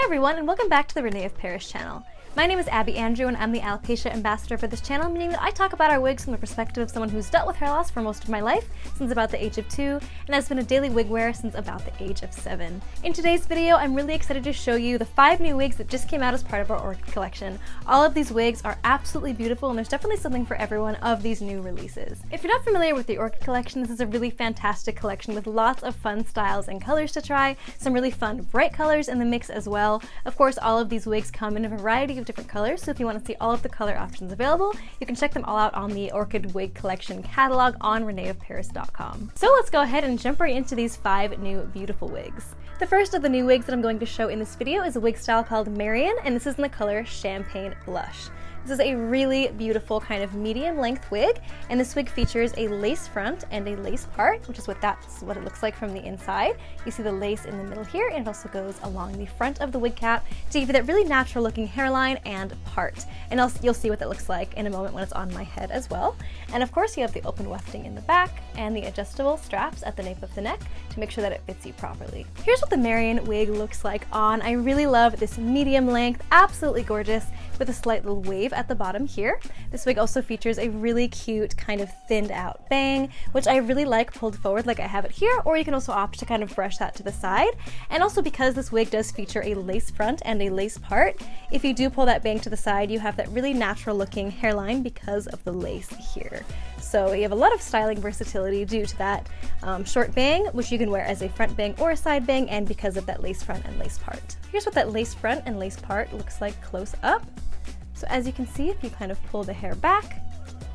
everyone, and welcome back to the René of Paris channel. My name is Abby Andrew, and I'm the alopecia ambassador for this channel, meaning that I talk about our wigs from the perspective of someone who's dealt with hair loss for most of my life, since about the age of 2, and has been a daily wig wearer since about the age of 7. In today's video, I'm really excited to show you the 5 new wigs that just came out as part of our Orchid collection. All of these wigs are absolutely beautiful, and there's definitely something for everyone of these new releases. If you're not familiar with the Orchid collection, this is a really fantastic collection with lots of fun styles and colors to try, some really fun bright colors in the mix as well. Of course, all of these wigs come in a variety of different colors, so if you want to see all of the color options available, you can check them all out on the Orchid Wig Collection catalog on reneofparis.com. So let's go ahead and jump right into these 5 new beautiful wigs. The first of the new wigs that I'm going to show in this video is a wig style called Marion, and this is in the color Champagne Blush. This is a really beautiful kind of medium length wig, and this wig features a lace front and a lace part, which is that's what it looks like from the inside. You see the lace in the middle here, and it also goes along the front of the wig cap to give you that really natural looking hairline and part. And you'll see what that looks like in a moment when it's on my head as well. And of course you have the open wefting in the back and the adjustable straps at the nape of the neck to make sure that it fits you properly. Here's what the Marion wig looks like on. I really love this medium length, absolutely gorgeous, with a slight little wave at the bottom here. This wig also features a really cute kind of thinned out bang, which I really like pulled forward like I have it here, or you can also opt to kind of brush that to the side. And also, because this wig does feature a lace front and a lace part, if you do pull that bang to the side, you have that really natural looking hairline because of the lace here. So you have a lot of styling versatility due to that short bang, which you can wear as a front bang or a side bang, and because of that lace front and lace part. Here's what that lace front and lace part looks like close up. So as you can see, if you kind of pull the hair back,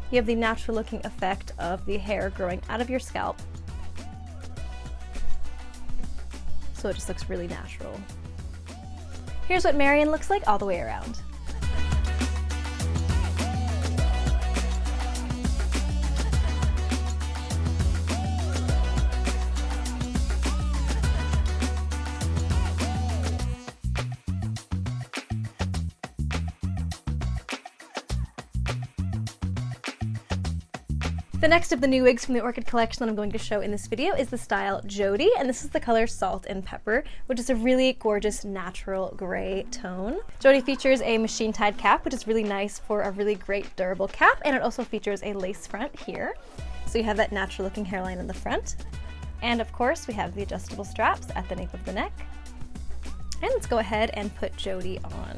you have the natural looking effect of the hair growing out of your scalp. So it just looks really natural. Here's what Marion looks like all the way around. The next of the new wigs from the Orchid collection that I'm going to show in this video is the style Jodie, and this is the color Salt and Pepper, which is a really gorgeous natural gray tone. Jodie features a machine tied cap, which is really nice for a really great durable cap, and it also features a lace front here. So you have that natural looking hairline in the front. And of course we have the adjustable straps at the nape of the neck. And let's go ahead and put Jodie on.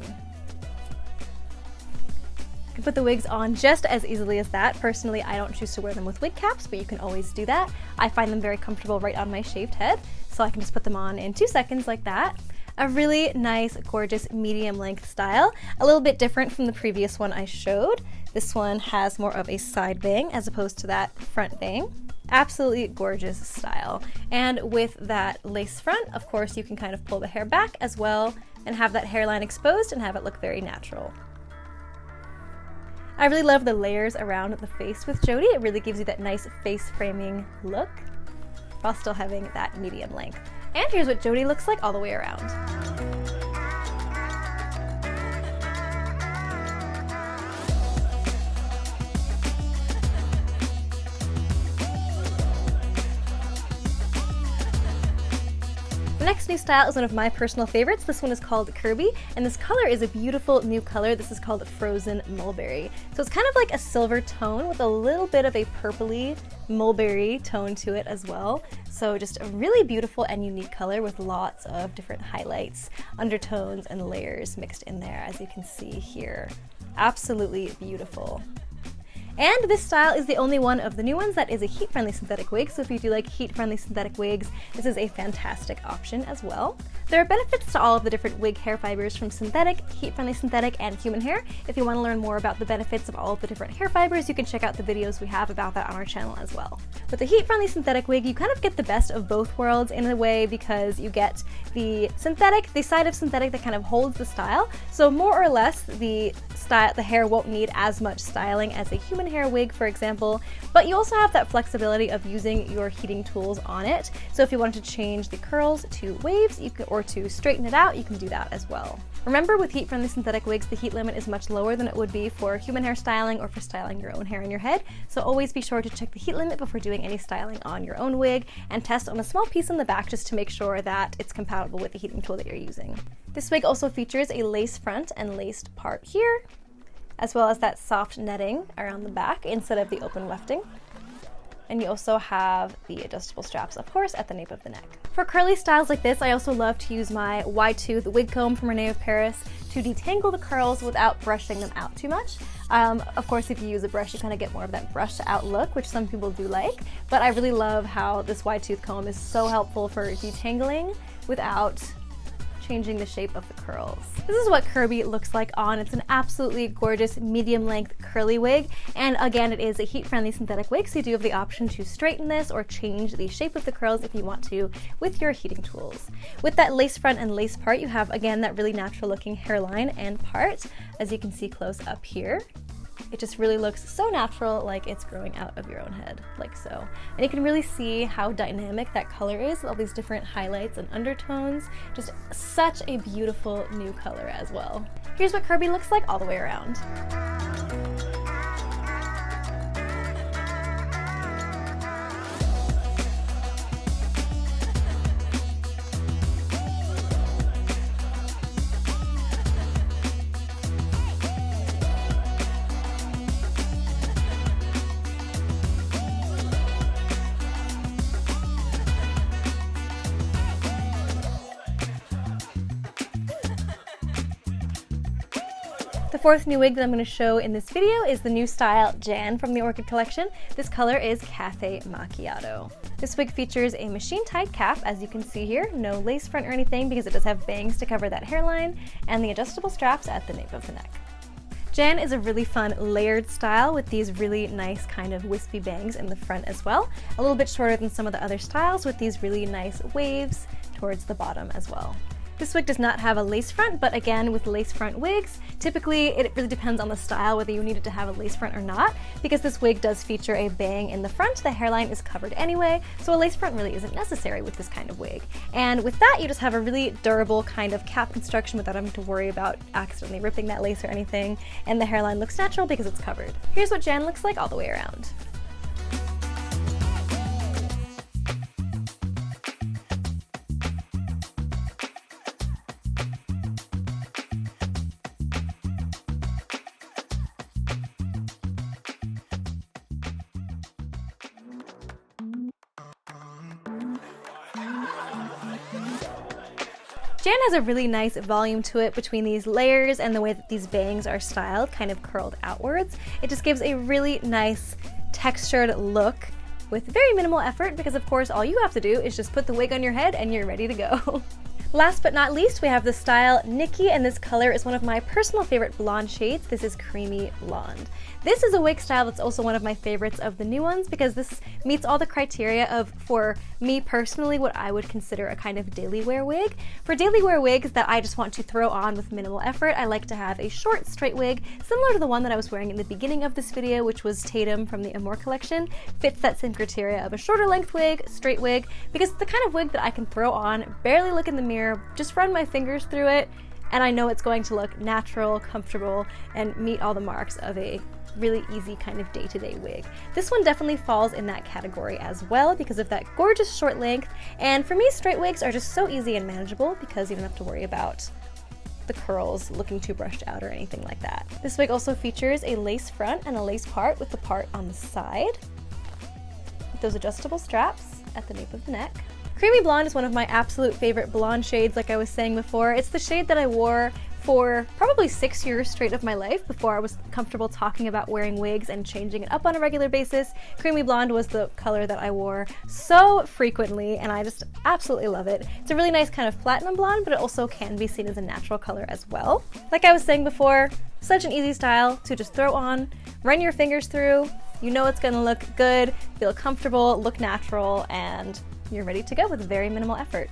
You can put the wigs on just as easily as that. Personally, I don't choose to wear them with wig caps, but you can always do that. I find them very comfortable right on my shaved head, so I can just put them on in 2 seconds like that. A really nice, gorgeous, medium length style. A little bit different from the previous one I showed. This one has more of a side bang as opposed to that front bang. Absolutely gorgeous style. And with that lace front, of course, you can kind of pull the hair back as well and have that hairline exposed and have it look very natural. I really love the layers around the face with Jodie. It really gives you that nice face framing look while still having that medium length. And here's what Jodie looks like all the way around. The next new style is one of my personal favorites. This one is called Kirby, and this color is a beautiful new color. This is called Frozen Mulberry. So it's kind of like a silver tone with a little bit of a purpley mulberry tone to it as well. So just a really beautiful and unique color with lots of different highlights, undertones, and layers mixed in there, as you can see here. Absolutely beautiful. And this style is the only one of the new ones that is a heat-friendly synthetic wig, so if you do like heat-friendly synthetic wigs, this is a fantastic option as well. There are benefits to all of the different wig hair fibers from synthetic, heat-friendly synthetic, and human hair. If you want to learn more about the benefits of all of the different hair fibers, you can check out the videos we have about that on our channel as well. With the heat-friendly synthetic wig, you kind of get the best of both worlds in a way, because you get the side of synthetic that kind of holds the style, so more or less the hair won't need as much styling as a human hair wig, for example, but you also have that flexibility of using your heating tools on it. So if you wanted to change the curls to waves, or to straighten it out, you can do that as well. Remember, with heat-friendly synthetic wigs, the heat limit is much lower than it would be for human hair styling or for styling your own hair on your head, so always be sure to check the heat limit before doing any styling on your own wig, and test on a small piece in the back just to make sure that it's compatible with the heating tool that you're using. This wig also features a lace front and laced part here, as well as that soft netting around the back instead of the open wefting. And you also have the adjustable straps, of course, at the nape of the neck. For curly styles like this, I also love to use my wide tooth wig comb from René of Paris to detangle the curls without brushing them out too much. Of course, if you use a brush, you kind of get more of that brushed out look, which some people do like, but I really love how this wide tooth comb is so helpful for detangling without changing the shape of the curls. This is what Kirby looks like on. It's an absolutely gorgeous medium length curly wig, and again, it is a heat-friendly synthetic wig, so you do have the option to straighten this or change the shape of the curls if you want to with your heating tools. With that lace front and lace part, you have again that really natural looking hairline and part, as you can see close up here. It just really looks so natural, like it's growing out of your own head, like so. And you can really see how dynamic that color is with all these different highlights and undertones. Just such a beautiful new color as well. Here's what Kirby looks like all the way around. The fourth new wig that I'm going to show in this video is the new style Jan from the Orchid Collection. This color is Caffe Macchiato. This wig features a machine-tied cap, as you can see here, no lace front or anything because it does have bangs to cover that hairline, and the adjustable straps at the nape of the neck. Jan is a really fun layered style with these really nice kind of wispy bangs in the front as well. A little bit shorter than some of the other styles with these really nice waves towards the bottom as well. This wig does not have a lace front, but again, with lace front wigs, typically it really depends on the style whether you need it to have a lace front or not. Because this wig does feature a bang in the front, the hairline is covered anyway, so a lace front really isn't necessary with this kind of wig. And with that, you just have a really durable kind of cap construction without having to worry about accidentally ripping that lace or anything, and the hairline looks natural because it's covered. Here's what Jan looks like all the way around. Jan has a really nice volume to it between these layers and the way that these bangs are styled, kind of curled outwards. It just gives a really nice textured look with very minimal effort because of course all you have to do is just put the wig on your head and you're ready to go. Last but not least, we have the style Niki, and this color is one of my personal favorite blonde shades. This is Creamy Blonde. This is a wig style that's also one of my favorites of the new ones because this meets all the criteria of, for me personally, what I would consider a kind of daily wear wig. For daily wear wigs that I just want to throw on with minimal effort, I like to have a short straight wig, similar to the one that I was wearing in the beginning of this video, which was Tatum from the Amore Collection. Fits that same criteria of a shorter length wig, straight wig, because it's the kind of wig that I can throw on, barely look in the mirror, just run my fingers through it, and I know it's going to look natural, comfortable, and meet all the marks of a really easy kind of day-to-day wig. This one definitely falls in that category as well because of that gorgeous short length, and for me, straight wigs are just so easy and manageable because you don't have to worry about the curls looking too brushed out or anything like that. This wig also features a lace front and a lace part with the part on the side, with those adjustable straps at the nape of the neck. Creamy Blonde is one of my absolute favorite blonde shades, like I was saying before. It's the shade that I wore for probably 6 years straight of my life before I was comfortable talking about wearing wigs and changing it up on a regular basis. Creamy Blonde was the color that I wore so frequently, and I just absolutely love it. It's a really nice kind of platinum blonde, but it also can be seen as a natural color as well. Like I was saying before, such an easy style to just throw on, run your fingers through, you know it's gonna look good, feel comfortable, look natural, and you're ready to go with very minimal effort.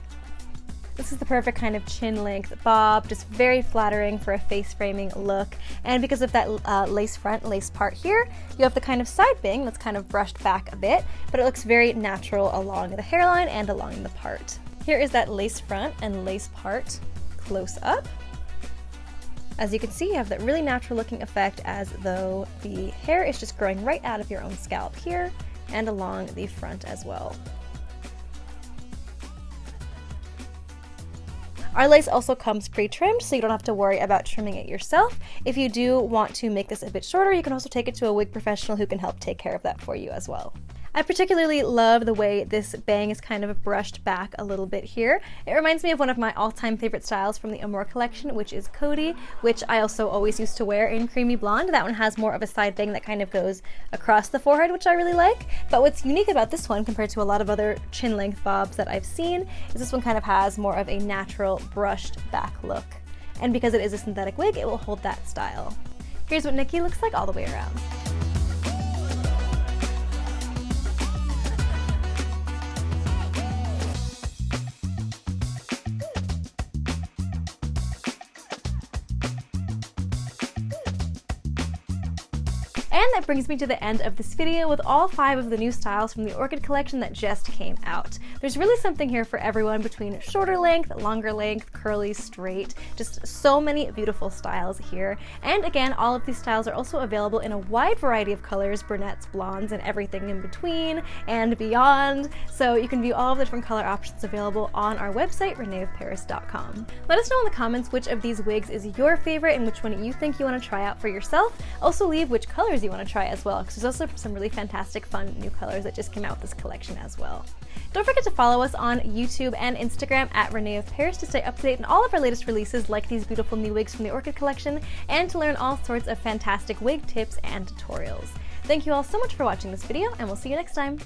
This is the perfect kind of chin length bob, just very flattering for a face framing look. And because of that lace front, lace part here, you have the kind of side bang that's kind of brushed back a bit, but it looks very natural along the hairline and along the part. Here is that lace front and lace part close up. As you can see, you have that really natural looking effect as though the hair is just growing right out of your own scalp here and along the front as well. Our lace also comes pre-trimmed, so you don't have to worry about trimming it yourself. If you do want to make this a bit shorter, you can also take it to a wig professional who can help take care of that for you as well. I particularly love the way this bang is kind of brushed back a little bit here. It reminds me of one of my all-time favorite styles from the Amore Collection, which is Jodie, which I also always used to wear in Creamy Blonde. That one has more of a side bang that kind of goes across the forehead, which I really like. But what's unique about this one compared to a lot of other chin-length bobs that I've seen is this one kind of has more of a natural brushed back look. And because it is a synthetic wig, it will hold that style. Here's what Niki looks like all the way around. And that brings me to the end of this video with all 5 of the new styles from the Orchid Collection that just came out. There's really something here for everyone between shorter length, longer length, curly, straight, just so many beautiful styles here. And again, all of these styles are also available in a wide variety of colors, brunettes, blondes, and everything in between and beyond. So you can view all of the different color options available on our website, reneofparis.com. Let us know in the comments which of these wigs is your favorite and which one you think you want to try out for yourself. Also leave which colors you want to try as well, because there's also some really fantastic fun new colors that just came out with this collection as well. Don't forget to follow us on YouTube and Instagram at René of Paris to stay up to date on all of our latest releases like these beautiful new wigs from the Orchid Collection and to learn all sorts of fantastic wig tips and tutorials. Thank you all so much for watching this video, and we'll see you next time.